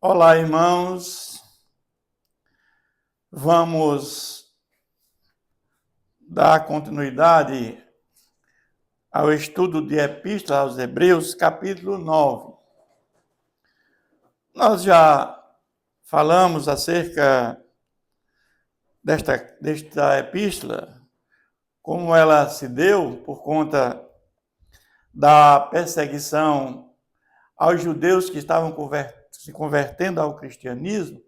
Olá, irmãos. Vamos dar continuidade ao estudo de Epístola aos Hebreus, capítulo 9. Nós já falamos acerca desta epístola, como ela se deu por conta da perseguição aos judeus que estavam se convertendo ao cristianismo,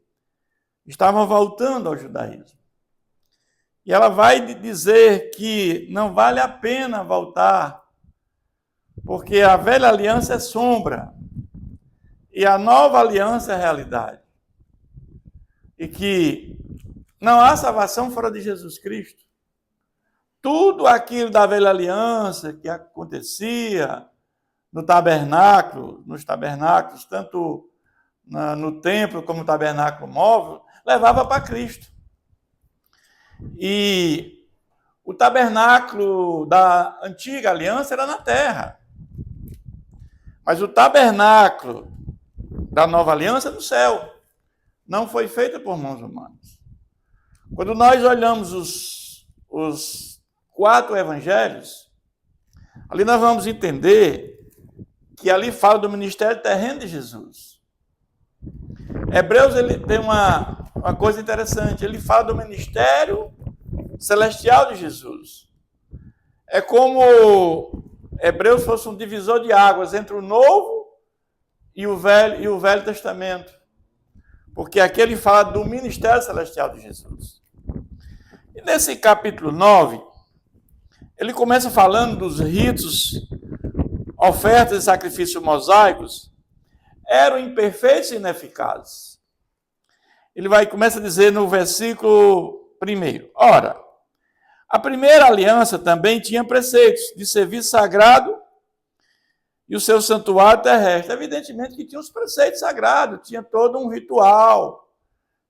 estavam voltando ao judaísmo. E ela vai dizer que não vale a pena voltar, porque a velha aliança é sombra e a nova aliança é realidade. E que não há salvação fora de Jesus Cristo. Tudo aquilo da velha aliança que acontecia no tabernáculo, nos tabernáculos, tanto no templo como no tabernáculo móvel, levava para Cristo. E o tabernáculo da antiga aliança era na terra. Mas o tabernáculo da nova aliança é no céu. Não foi feito por mãos humanas. Quando nós olhamos os 4 evangelhos, ali nós vamos entender que ali fala do ministério terreno de Jesus. Hebreus ele tem uma coisa interessante, ele fala do ministério celestial de Jesus. É como Hebreus fosse um divisor de águas entre o Novo e o Velho Testamento. Porque aqui ele fala do ministério celestial de Jesus. E nesse capítulo 9, ele começa falando dos ritos, ofertas e sacrifícios mosaicos, eram imperfeitos e ineficazes. Ele começa a dizer no versículo 1: Ora, a primeira aliança também tinha preceitos de serviço sagrado e o seu santuário terrestre. Evidentemente que tinha os preceitos sagrados, tinha todo um ritual,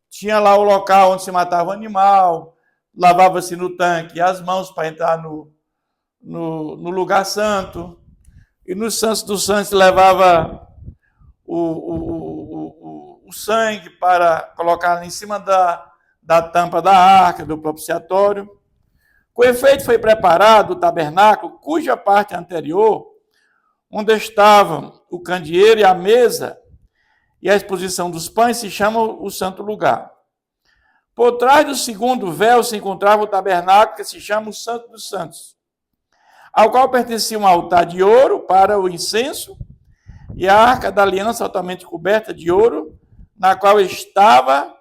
tinha lá o local onde se matava o animal, lavava-se no tanque as mãos para entrar no lugar santo, e nos santos dos santos levava o sangue para colocar em cima da tampa da arca, do propiciatório. Com efeito, foi preparado o tabernáculo, cuja parte anterior, onde estavam o candeeiro e a mesa e a exposição dos pães, se chama o santo lugar. Por trás do segundo véu se encontrava o tabernáculo, que se chama o Santo dos Santos, ao qual pertencia um altar de ouro para o incenso e a arca da aliança altamente coberta de ouro, na qual estava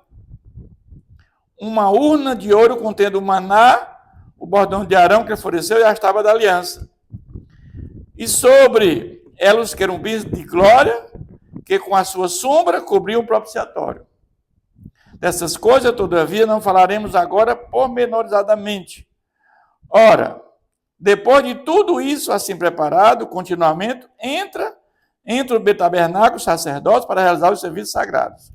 uma urna de ouro contendo o maná, o bordão de Arão que floresceu e as tábuas da aliança. E sobre ela os querubins de glória, que com a sua sombra cobriam o propiciatório. Dessas coisas, todavia, não falaremos agora pormenorizadamente. Ora, depois de tudo isso assim preparado, continuamente, entra o tabernáculo, os sacerdotes, para realizar os serviços sagrados.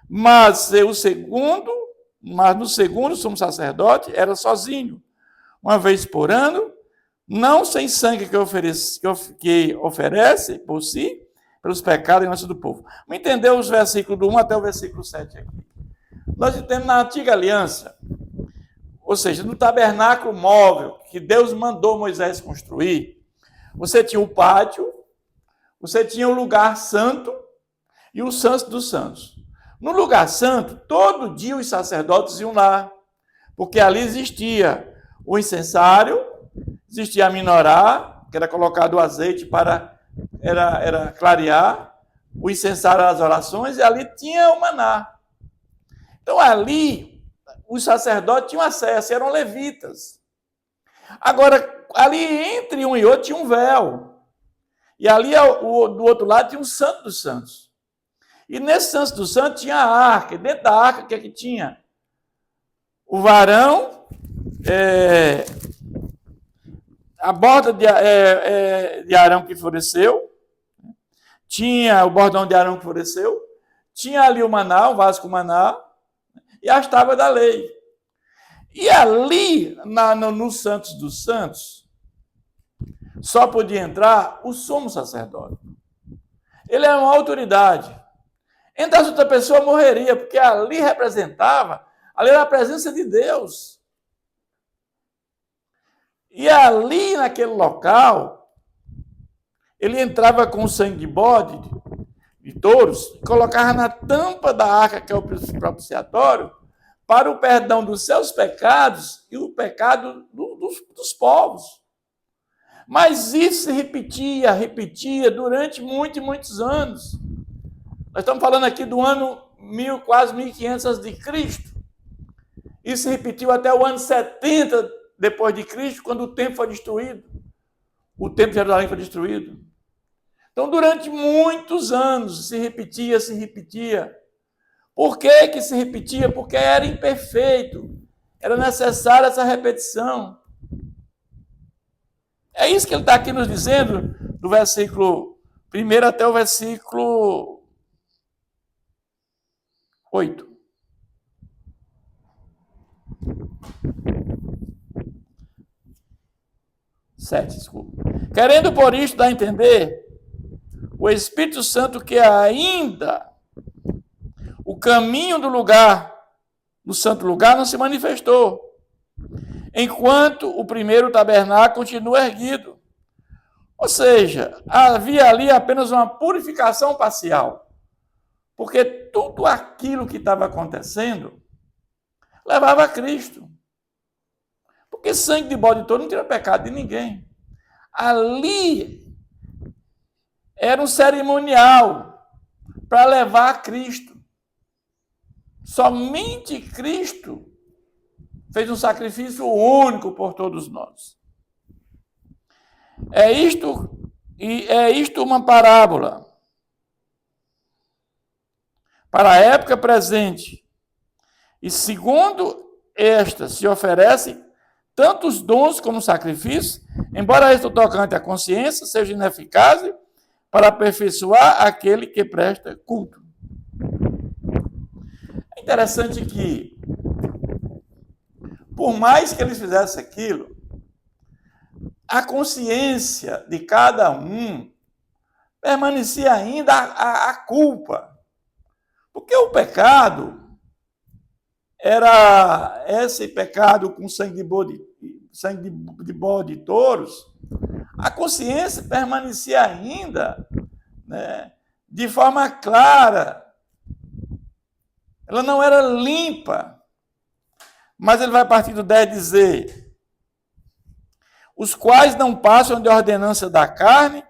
Mas no segundo, o sumo sacerdote era sozinho, uma vez por ano, não sem sangue que oferece por si, pelos pecados e inocência do povo. Vamos entender os versículos do 1 até o versículo 7 aqui. Nós temos na antiga aliança, ou seja, no tabernáculo móvel, que Deus mandou Moisés construir, você tinha o pátio, você tinha o lugar santo e o santo dos santos. No lugar santo, todo dia os sacerdotes iam lá, porque ali existia o incensário, existia a minorá, que era colocado o azeite para era clarear, o incensário das orações, e ali tinha o maná. Então ali, os sacerdotes tinham acesso, eram levitas. Agora, ali entre um e outro tinha um véu. E ali, do outro lado, tinha um santo dos santos. E nesse santo dos santos tinha a arca. E dentro da arca, o que é que tinha? O varão, a borda de Arão que floresceu, tinha o bordão de Arão que floresceu, tinha ali o maná, o vaso com maná, e as tábuas da lei. E ali, no Santos dos Santos, só podia entrar o sumo sacerdote. Ele é uma autoridade. Entrasse outra pessoa, morreria, porque ali era a presença de Deus. E ali, naquele local, ele entrava com sangue de bode, de touros, colocava na tampa da arca, que é o propiciatório, para o perdão dos seus pecados e o pecado dos povos. Mas isso se repetia durante muitos anos. Nós estamos falando aqui do ano quase 1500 a.C. Isso se repetiu até o ano 70 depois de Cristo, quando o templo foi destruído. O templo de Jerusalém foi destruído. Então, durante muitos anos, se repetia. Por que se repetia? Porque era imperfeito. Era necessária essa repetição. É isso que ele está aqui nos dizendo, do versículo 1 até o versículo 8. Desculpa. Querendo por isto dar a entender, o Espírito Santo que ainda o caminho do santo lugar não se manifestou, enquanto o primeiro tabernáculo continua erguido. Ou seja, havia ali apenas uma purificação parcial, porque tudo aquilo que estava acontecendo levava a Cristo. Porque sangue de bode todo não tira pecado de ninguém. Ali era um cerimonial para levar a Cristo. Somente Cristo fez um sacrifício único por todos nós. É isto uma parábola para a época presente. E segundo esta se oferece tantos dons como sacrifícios, embora isto tocante à consciência seja ineficaz para aperfeiçoar aquele que presta culto. É interessante que, por mais que eles fizessem aquilo, a consciência de cada um permanecia ainda a culpa. Porque o pecado era esse pecado com sangue de bode e touros, a consciência permanecia ainda, né, de forma clara. Ela não era limpa. Mas ele vai partir do 10 dizer: os quais não passam de ordenança da carne,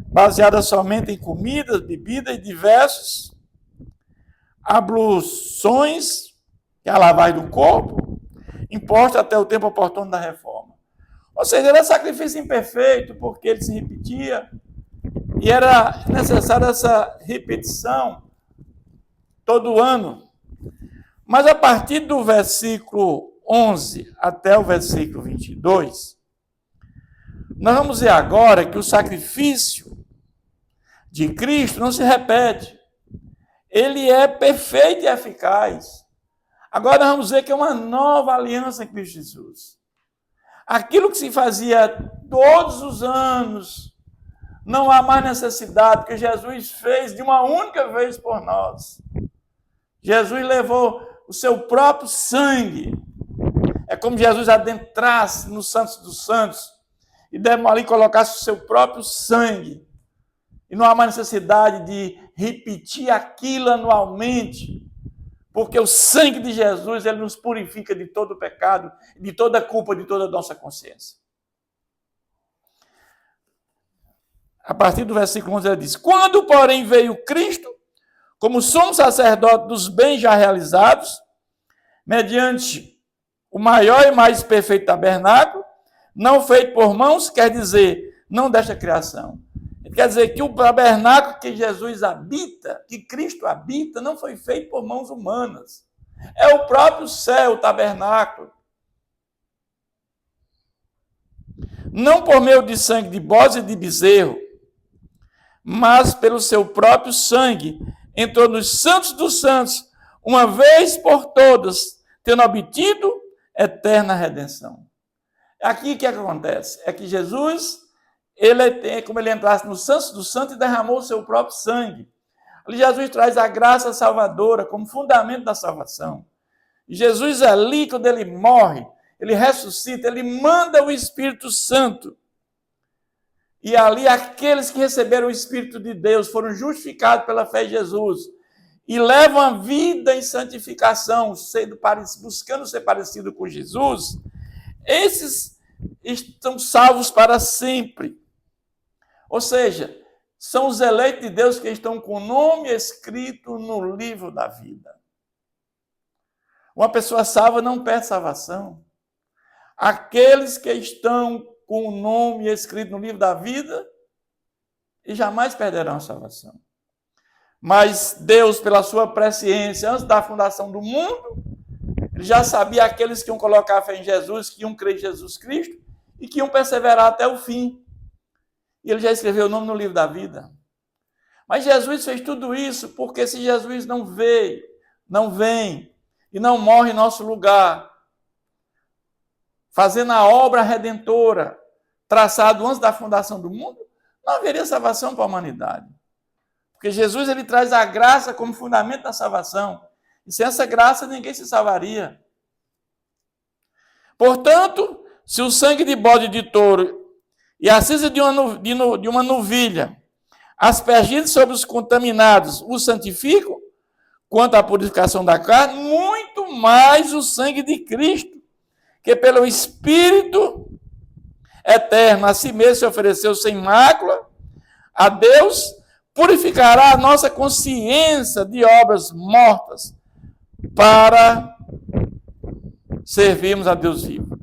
baseada somente em comidas, bebidas e diversos abluções, que é a lavagem do corpo, imposta até o tempo oportuno da reforma. Ou seja, era sacrifício imperfeito, porque ele se repetia, e era necessária essa repetição todo ano. Mas a partir do versículo 11 até o versículo 22, nós vamos ver agora que o sacrifício de Cristo não se repete. Ele é perfeito e eficaz. Agora nós vamos ver que é uma nova aliança em Cristo Jesus. Aquilo que se fazia todos os anos, não há mais necessidade, porque Jesus fez de uma única vez por nós. Jesus levou o seu próprio sangue. É como Jesus adentrasse no Santos dos Santos e ali colocasse o seu próprio sangue. E não há mais necessidade de repetir aquilo anualmente, porque o sangue de Jesus, ele nos purifica de todo o pecado, de toda a culpa, de toda a nossa consciência. A partir do versículo 11 ele diz: quando, porém, veio Cristo, como sumo sacerdote dos bens já realizados, mediante o maior e mais perfeito tabernáculo, não feito por mãos, quer dizer, não desta criação. Quer dizer que o tabernáculo que Jesus habita, que Cristo habita, não foi feito por mãos humanas. É o próprio céu, o tabernáculo. Não por meio de sangue de bode e de bezerro, mas pelo seu próprio sangue, entrou nos santos dos santos, uma vez por todas, tendo obtido eterna redenção. Aqui o que acontece? É que Jesus, ele é como ele entrasse no santos dos santos e derramou o seu próprio sangue. Ali Jesus traz a graça salvadora como fundamento da salvação. E Jesus ali, quando ele morre, ele ressuscita, ele manda o Espírito Santo. E ali aqueles que receberam o Espírito de Deus foram justificados pela fé em Jesus e levam a vida em santificação, buscando ser parecido com Jesus, esses estão salvos para sempre. Ou seja, são os eleitos de Deus que estão com o nome escrito no livro da vida. Uma pessoa salva não perde salvação. Aqueles que estão com o nome escrito no livro da vida e jamais perderão a salvação. Mas Deus, pela sua presciência, antes da fundação do mundo, ele já sabia aqueles que iam colocar a fé em Jesus, que iam crer em Jesus Cristo e que iam perseverar até o fim. E ele já escreveu o nome no livro da vida. Mas Jesus fez tudo isso porque se Jesus não veio, não vem e não morre em nosso lugar, fazendo a obra redentora, traçado antes da fundação do mundo, não haveria salvação para a humanidade. Porque Jesus ele traz a graça como fundamento da salvação. E sem essa graça ninguém se salvaria. Portanto, se o sangue de bode de touro e a cinza de uma novilha, aspergidos sobre os contaminados, os santificam, quanto à purificação da carne, muito mais o sangue de Cristo, que pelo Espírito eterno a si mesmo se ofereceu sem mácula a Deus, purificará a nossa consciência de obras mortas para servirmos a Deus vivo.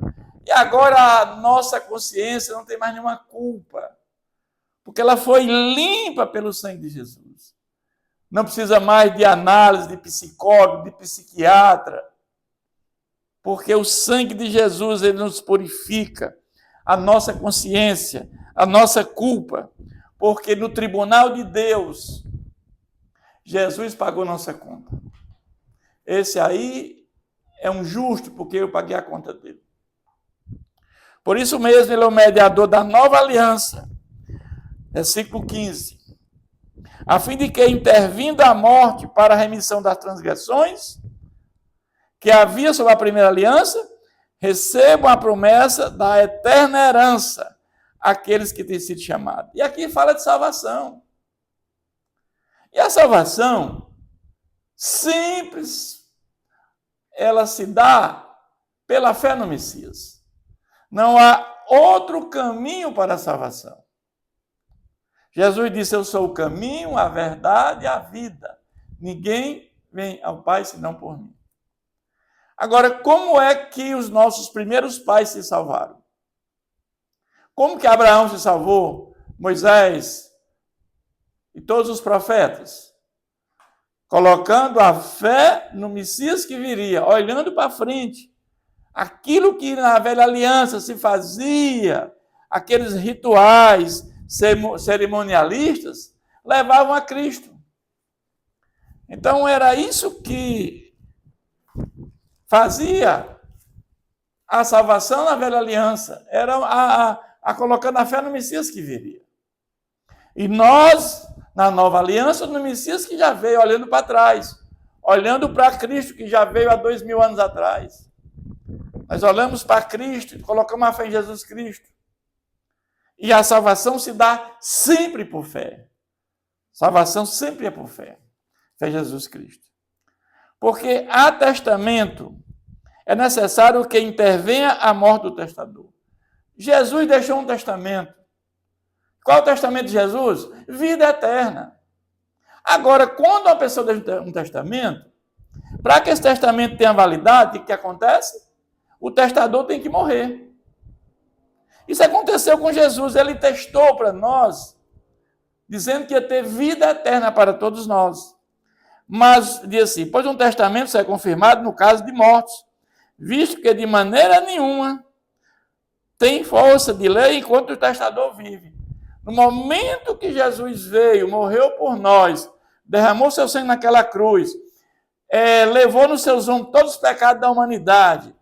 E agora a nossa consciência não tem mais nenhuma culpa, porque ela foi limpa pelo sangue de Jesus. Não precisa mais de análise, de psicólogo, de psiquiatra, porque o sangue de Jesus ele nos purifica a nossa consciência, a nossa culpa, porque no tribunal de Deus, Jesus pagou nossa conta. Esse aí é um justo, porque eu paguei a conta dele. Por isso mesmo, ele é o mediador da nova aliança. Versículo 15. A fim de que, intervindo a morte para a remissão das transgressões, que havia sobre a primeira aliança, recebam a promessa da eterna herança aqueles que têm sido chamados. E aqui fala de salvação. E a salvação, simples, ela se dá pela fé no Messias. Não há outro caminho para a salvação. Jesus disse, eu sou o caminho, a verdade e a vida. Ninguém vem ao Pai senão por mim. Agora, como é que os nossos primeiros pais se salvaram? Como que Abraão se salvou? Moisés e todos os profetas? Colocando a fé no Messias que viria, olhando para frente. Aquilo que na velha aliança se fazia, aqueles rituais cerimonialistas, levavam a Cristo. Então era isso que fazia a salvação na velha aliança. Era a colocando a fé no Messias que viria. E nós, na nova aliança, no Messias que já veio, olhando para trás, olhando para Cristo que já veio há 2000 anos atrás. Nós olhamos para Cristo, colocamos a fé em Jesus Cristo. E a salvação se dá sempre por fé. Salvação sempre é por fé. Fé em Jesus Cristo. Porque há testamento, é necessário que intervenha a morte do testador. Jesus deixou um testamento. Qual é o testamento de Jesus? Vida eterna. Agora, quando uma pessoa deixa um testamento, para que esse testamento tenha validade, o que acontece? O testador tem que morrer. Isso aconteceu com Jesus. Ele testou para nós, dizendo que ia ter vida eterna para todos nós. Mas, diz assim, pois um testamento será confirmado no caso de mortos, visto que de maneira nenhuma tem força de lei enquanto o testador vive. No momento que Jesus veio, morreu por nós, derramou seu sangue naquela cruz, levou nos seus ombros todos os pecados da humanidade,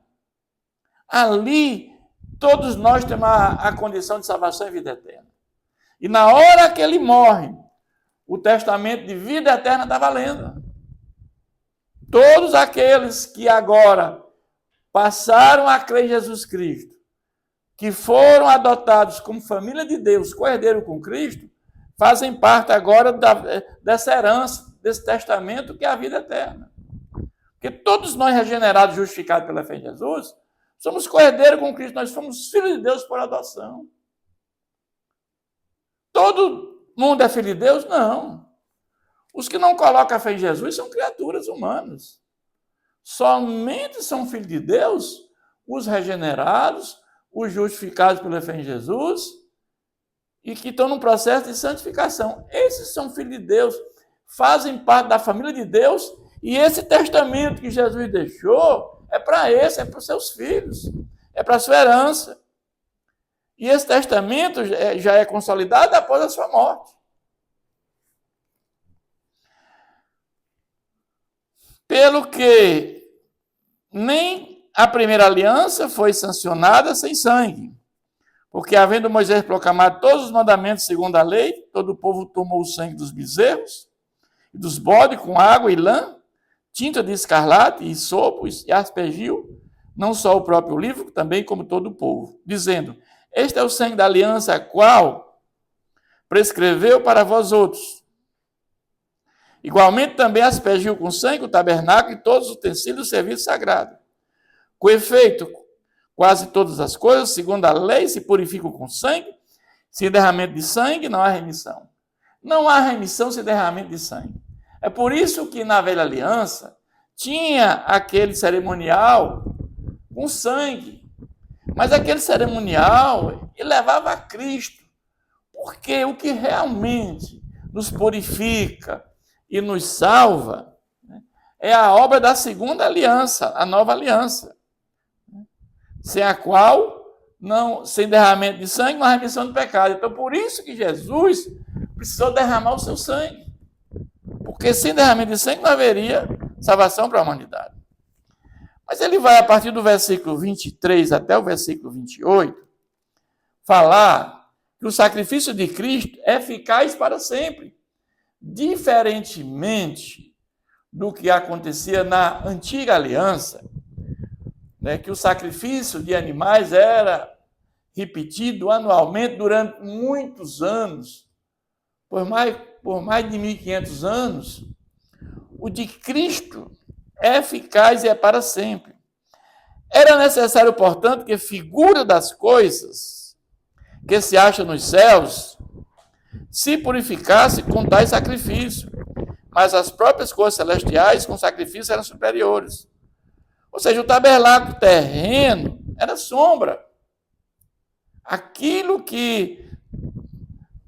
ali todos nós temos a condição de salvação e vida eterna. E na hora que ele morre, o testamento de vida eterna está valendo. Todos aqueles que agora passaram a crer em Jesus Cristo, que foram adotados como família de Deus, co-herdeiro com Cristo, fazem parte agora dessa herança, desse testamento que é a vida eterna. Porque todos nós regenerados, justificados pela fé em Jesus, somos co-herdeiros com Cristo, nós somos filhos de Deus por adoção. Todo mundo é filho de Deus? Não. Os que não colocam a fé em Jesus são criaturas humanas. Somente são filhos de Deus os regenerados, os justificados pela fé em Jesus e que estão num processo de santificação. Esses são filhos de Deus, fazem parte da família de Deus e esse testamento que Jesus deixou é para os seus filhos, é para a sua herança. E esse testamento já é consolidado após a sua morte. Pelo que nem a primeira aliança foi sancionada sem sangue. Porque, havendo Moisés proclamado todos os mandamentos segundo a lei, todo o povo tomou o sangue dos bezerros e dos bodes com água e lã, tinta de escarlate e sopo, e aspergiu, não só o próprio livro, também como todo o povo, dizendo: este é o sangue da aliança, a qual prescreveu para vós outros. Igualmente também aspergiu com sangue o tabernáculo e todos os utensílios do serviço sagrado. Com efeito, quase todas as coisas, segundo a lei, se purificam com sangue. Sem derramamento de sangue, não há remissão. Não há remissão sem derramamento de sangue. É por isso que na velha aliança tinha aquele cerimonial com sangue. Mas aquele cerimonial ele levava a Cristo. Porque o que realmente nos purifica e nos salva é a obra da segunda aliança, a nova aliança. Sem a qual, sem derramamento de sangue, não há remissão do pecado. Então, por isso que Jesus precisou derramar o seu sangue. Porque sem derramamento de sangue não haveria salvação para a humanidade. Mas ele vai, a partir do versículo 23 até o versículo 28, falar que o sacrifício de Cristo é eficaz para sempre. Diferentemente do que acontecia na antiga aliança, que o sacrifício de animais era repetido anualmente durante muitos anos, por mais de 1.500 anos, o de Cristo é eficaz e é para sempre. Era necessário, portanto, que a figura das coisas que se acham nos céus se purificasse com tais sacrifícios, mas as próprias coisas celestiais com sacrifícios eram superiores. Ou seja, o tabernáculo terreno era sombra. Aquilo que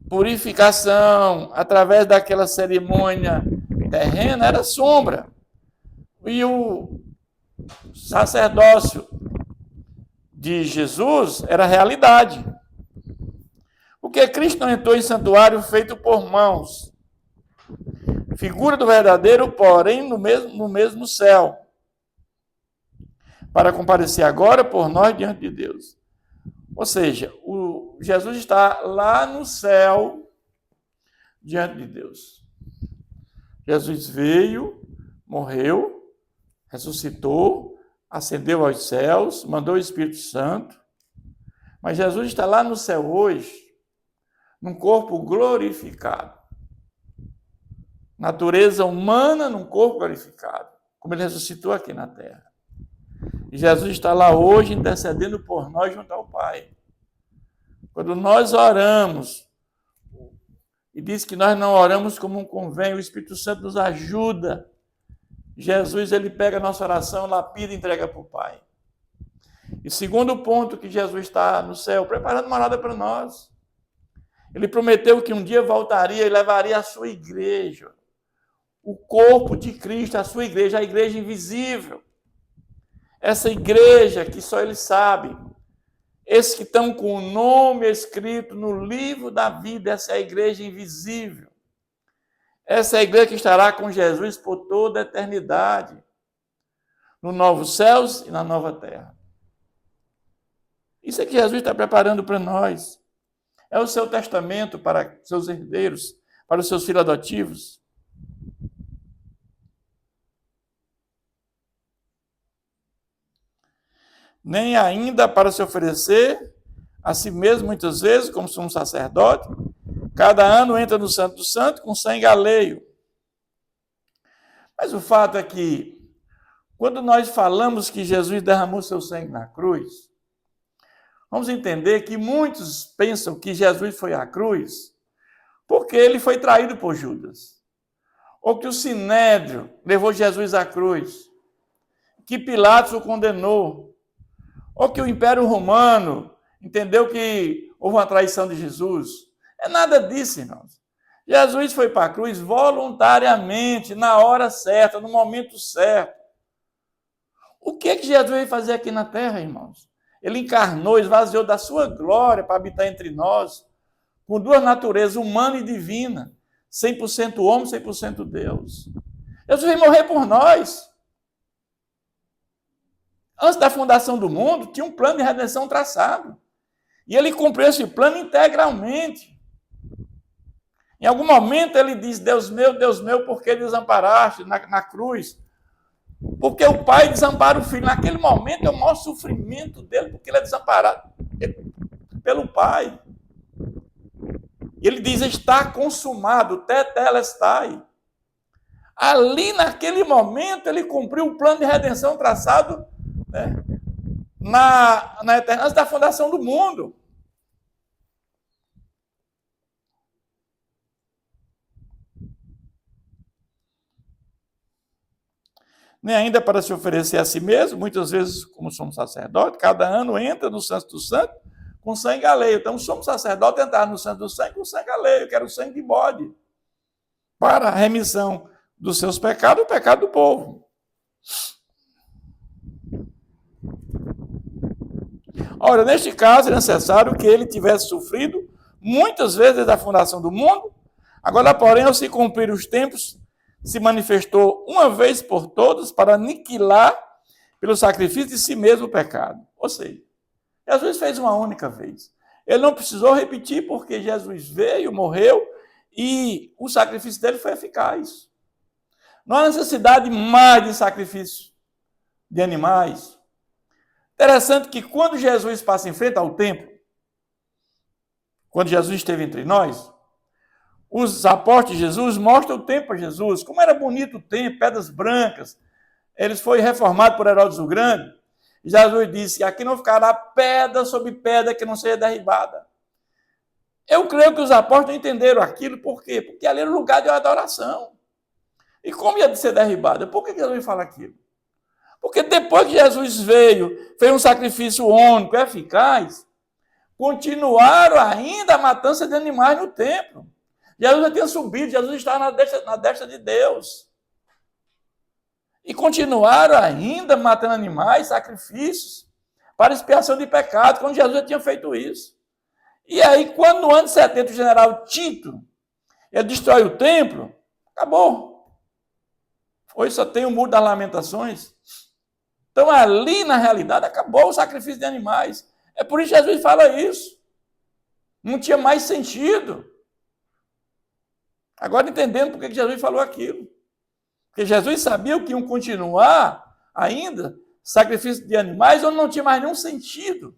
purificação através daquela cerimônia terrena era sombra. E o sacerdócio de Jesus era realidade. Porque Cristo não entrou em santuário feito por mãos. Figura do verdadeiro, porém, no mesmo céu. Para comparecer agora por nós diante de Deus. Ou seja, Jesus está lá no céu diante de Deus. Jesus veio, morreu, ressuscitou, ascendeu aos céus, mandou o Espírito Santo. Mas Jesus está lá no céu hoje, num corpo glorificado. Natureza humana num corpo glorificado, como ele ressuscitou aqui na terra. E Jesus está lá hoje intercedendo por nós junto ao Pai. Quando nós oramos, e diz que nós não oramos como convém, o Espírito Santo nos ajuda. Jesus, ele pega a nossa oração, lapida e entrega para o Pai. E segundo ponto que Jesus está no céu, preparando uma morada para nós. Ele prometeu que um dia voltaria e levaria a sua igreja, o corpo de Cristo, a sua igreja, a igreja invisível. Essa igreja que só ele sabe, esses que estão com o nome escrito no livro da vida, essa é a igreja invisível. Essa é a igreja que estará com Jesus por toda a eternidade, no novo céus e na nova terra. Isso é que Jesus está preparando para nós. É o seu testamento para seus herdeiros, para os seus filhos adotivos. Nem ainda para se oferecer a si mesmo, muitas vezes, como sumo sacerdote. Cada ano entra no Santo do Santo com sangue alheio. Mas o fato é que, quando nós falamos que Jesus derramou seu sangue na cruz, vamos entender que muitos pensam que Jesus foi à cruz porque ele foi traído por Judas. Ou que o Sinédrio levou Jesus à cruz. Que Pilatos o condenou. Ou que o Império Romano entendeu que houve uma traição de Jesus. É nada disso, irmãos. Jesus foi para a cruz voluntariamente, na hora certa, no momento certo. O que Jesus veio fazer aqui na terra, irmãos? Ele encarnou, esvaziou da sua glória para habitar entre nós, com duas naturezas, humana e divina, 100% homem, 100% Deus. Jesus veio morrer por nós. Antes da fundação do mundo, tinha um plano de redenção traçado. E ele cumpriu esse plano integralmente. Em algum momento ele diz, Deus meu, por que desamparaste na cruz? Porque o pai desampara o filho. Naquele momento é o maior sofrimento dele, porque ele é desamparado pelo pai. Ele diz, está consumado, tetelestai. Ali, naquele momento, ele cumpriu o plano de redenção traçado, né, na eternidade, antes da fundação do mundo. Nem ainda para se oferecer a si mesmo, muitas vezes, como somos sacerdotes, cada ano entra no Santo do Santo com sangue alheio. Então, somos sacerdotes, entrar no Santo do Santo com sangue alheio, que era o sangue de bode, para a remissão dos seus pecados e o pecado do povo. Ora, neste caso, é necessário que ele tivesse sofrido muitas vezes desde a fundação do mundo. Agora, porém, ao se cumprir os tempos, se manifestou uma vez por todas para aniquilar pelo sacrifício de si mesmo o pecado. Ou seja, Jesus fez uma única vez. Ele não precisou repetir porque Jesus veio, morreu e o sacrifício dele foi eficaz. Não há necessidade mais de sacrifício de animais. Interessante que quando Jesus passa em frente ao templo, quando Jesus esteve entre nós, os apóstolos de Jesus mostram o templo a Jesus, como era bonito o templo, pedras brancas. Eles foram reformados por Herodes o Grande. Jesus disse, aqui não ficará pedra sobre pedra que não seja derribada. Eu creio que os apóstolos não entenderam aquilo, por quê? Porque ali era o lugar de adoração. E como ia ser derribada? Por que Jesus fala aquilo? Porque depois que Jesus veio, fez um sacrifício único, eficaz, continuaram ainda a matança de animais no templo. Jesus já tinha subido, Jesus estava na destra de Deus. E continuaram ainda matando animais, sacrifícios, para expiação de pecado, quando Jesus já tinha feito isso. E aí, quando no ano 70 o general Tito, ele destrói o templo, acabou. Hoje só tem o muro das lamentações. Então, ali, na realidade, acabou o sacrifício de animais. É por isso que Jesus fala isso. Não tinha mais sentido. Agora entendendo por que Jesus falou aquilo. Porque Jesus sabia que iam continuar ainda sacrifício de animais onde não tinha mais nenhum sentido.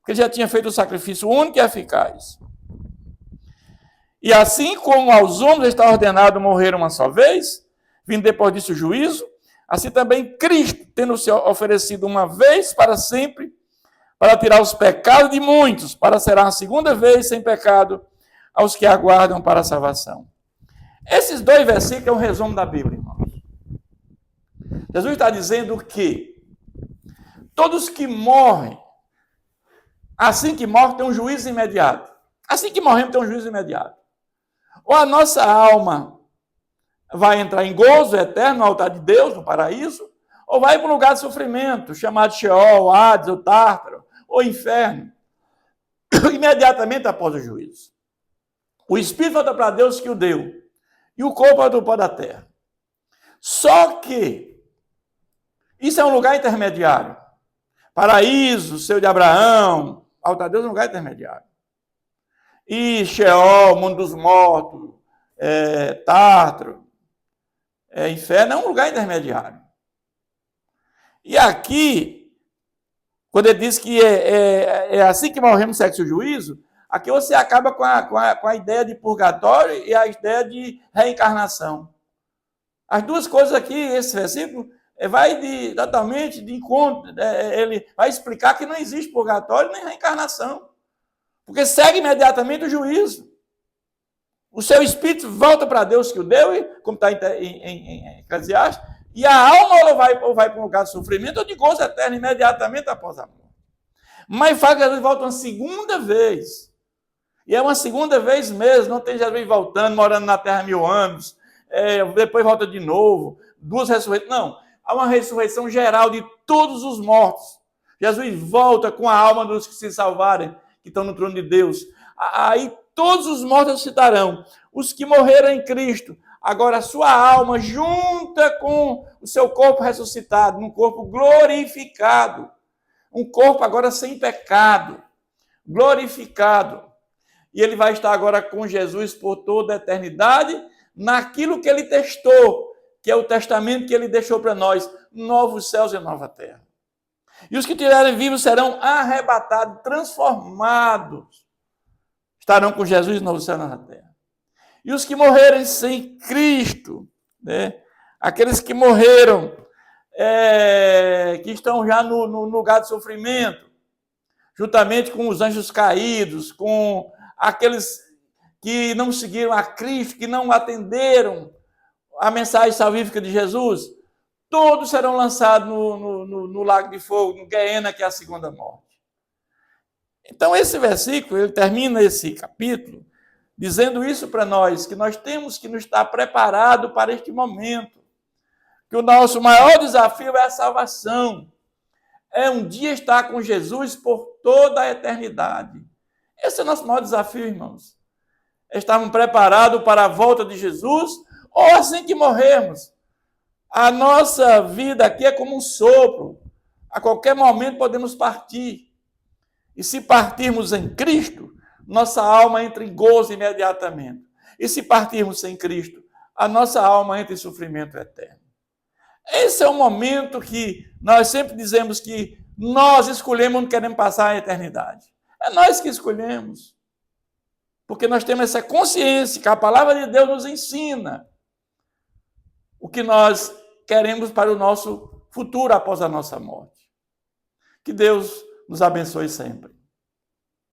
Porque já tinha feito o sacrifício único e eficaz. E assim como aos homens está ordenado morrer uma só vez, vindo depois disso o juízo, assim também Cristo, tendo se oferecido uma vez para sempre, para tirar os pecados de muitos, para ser uma segunda vez sem pecado, aos que aguardam para a salvação. Esses dois versículos é um resumo da Bíblia, irmãos. Jesus está dizendo que todos que morrem, assim que morrem, tem um juízo imediato. Assim que morremos, tem um juízo imediato. Ou a nossa alma vai entrar em gozo eterno no altar de Deus, no paraíso, ou vai para um lugar de sofrimento, chamado Sheol, Hades, ou Tártaro, ou inferno, imediatamente após o juízo. O Espírito volta para Deus que o deu, e o corpo é do pó da terra. Só que isso é um lugar intermediário. Paraíso, seu de Abraão, altar de Deus é um lugar intermediário. E Sheol, mundo dos mortos, Tártaro, inferno, é um lugar intermediário. E aqui, quando ele diz que é assim que morremos sexo juízo, aqui você acaba com a ideia de purgatório e a ideia de reencarnação. As duas coisas aqui, esse versículo, vai totalmente de encontro. Ele vai explicar que não existe purgatório nem reencarnação. Porque segue imediatamente o juízo. O seu espírito volta para Deus que o deu, como está em Eclesiastes, e a alma ou vai para um lugar de sofrimento ou de gozo eterno imediatamente após a morte. Mas fala que Jesus volta uma segunda vez. E é uma segunda vez mesmo, não tem Jesus voltando, morando na terra 1000 anos, depois volta de novo, 2 ressurreições. Não, há uma ressurreição geral de todos os mortos. Jesus volta com a alma dos que se salvarem, que estão no trono de Deus. Aí todos os mortos ressuscitarão. Os que morreram em Cristo, agora a sua alma junta com o seu corpo ressuscitado, num corpo glorificado. Um corpo agora sem pecado, glorificado. E ele vai estar agora com Jesus por toda a eternidade, naquilo que ele testou, que é o testamento que ele deixou para nós, novos céus e nova terra. E os que estiverem vivos serão arrebatados, transformados, estarão com Jesus novos céus e nova terra. E os que morrerem sem Cristo, né? Aqueles que morreram, que estão já no lugar de sofrimento, juntamente com os anjos caídos, com aqueles que não seguiram a Cristo, que não atenderam a mensagem salvífica de Jesus, todos serão lançados no lago de fogo, no Guiena, que é a segunda morte. Então, esse versículo, ele termina esse capítulo dizendo isso para nós, que nós temos que nos estar preparados para este momento, que o nosso maior desafio é a salvação, é um dia estar com Jesus por toda a eternidade. Esse é o nosso maior desafio, irmãos. Estarmos preparados para a volta de Jesus, ou assim que morrermos. A nossa vida aqui é como um sopro. A qualquer momento podemos partir. E se partirmos em Cristo, nossa alma entra em gozo imediatamente. E se partirmos sem Cristo, a nossa alma entra em sofrimento eterno. Esse é o momento que nós sempre dizemos que nós escolhemos onde queremos passar a eternidade. É nós que escolhemos. Porque nós temos essa consciência que a palavra de Deus nos ensina o que nós queremos para o nosso futuro após a nossa morte. Que Deus nos abençoe sempre.